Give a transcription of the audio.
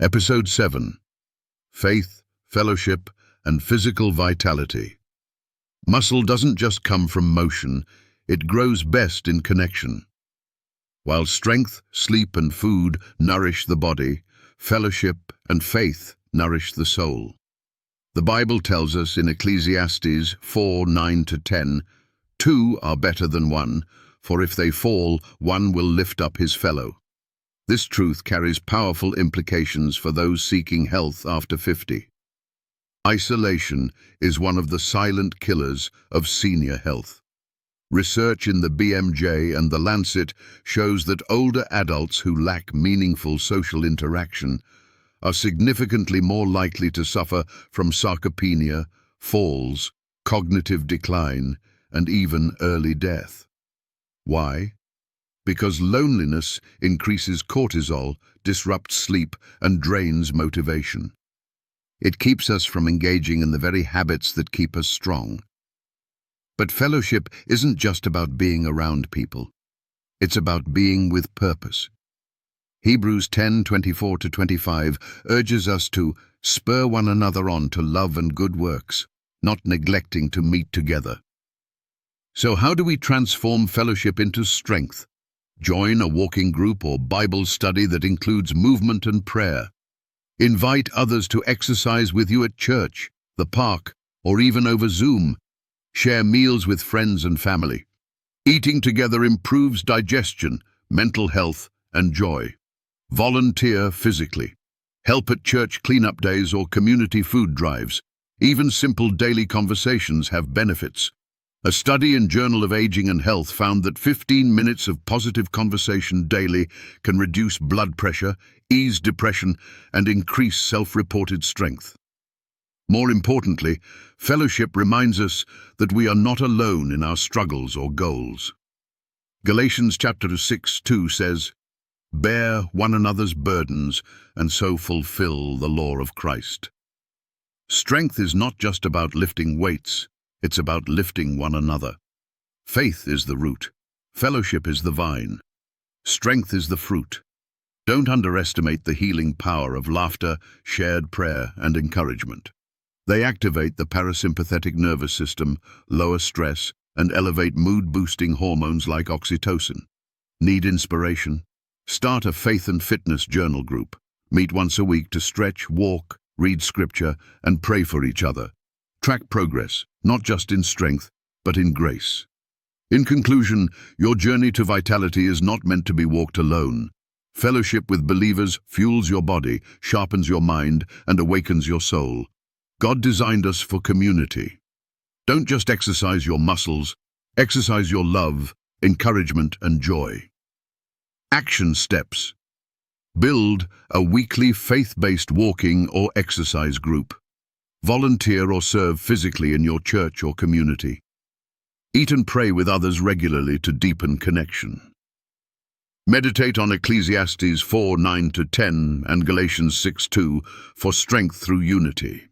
Episode 7. Faith, Fellowship, and Physical Vitality. Muscle doesn't just come from motion, it grows best in connection. While strength, sleep, and food nourish the body, fellowship and faith nourish the soul. The Bible tells us in Ecclesiastes 4:9-10, "Two are better than one, for if they fall, one will lift up his fellow." This truth carries powerful implications for those seeking health after 50. Isolation is one of the silent killers of senior health. Research in the BMJ and the Lancet shows that older adults who lack meaningful social interaction are significantly more likely to suffer from sarcopenia, falls, cognitive decline, and even early death. Why? Because loneliness increases cortisol, disrupts sleep, and drains motivation. It keeps us from engaging in the very habits that keep us strong. But fellowship isn't just about being around people. It's about being with purpose. Hebrews 10:24-25 urges us to spur one another on to love and good works, not neglecting to meet together. So how do we transform fellowship into strength? Join a walking group or Bible study that includes movement and prayer. Invite others to exercise with you at church, the park, or even over Zoom. Share meals with friends and family. Eating together improves digestion, mental health, and joy. Volunteer physically. Help at church cleanup days or community food drives. Even simple daily conversations have benefits. A study in Journal of Aging and Health found that 15 minutes of positive conversation daily can reduce blood pressure, ease depression, and increase self-reported strength. More importantly, fellowship reminds us that we are not alone in our struggles or goals. Galatians chapter 6:2 says, "Bear one another's burdens and so fulfill the law of Christ." Strength is not just about lifting weights. It's about lifting one another. Faith is the root. Fellowship is the vine. Strength is the fruit. Don't underestimate the healing power of laughter, shared prayer, and encouragement. They activate the parasympathetic nervous system, lower stress, and elevate mood-boosting hormones like oxytocin. Need inspiration? Start a faith and fitness journal group. Meet once a week to stretch, walk, read scripture, and pray for each other. Track progress, not just in strength, but in grace. In conclusion, your journey to vitality is not meant to be walked alone. Fellowship with believers fuels your body, sharpens your mind, and awakens your soul. God designed us for community. Don't just exercise your muscles, exercise your love, encouragement, and joy. Action steps. Build a weekly faith-based walking or exercise group. Volunteer or serve physically in your church or community. Eat and pray with others regularly to deepen connection. Meditate on Ecclesiastes 4:9-10 and Galatians 6:2 for strength through unity.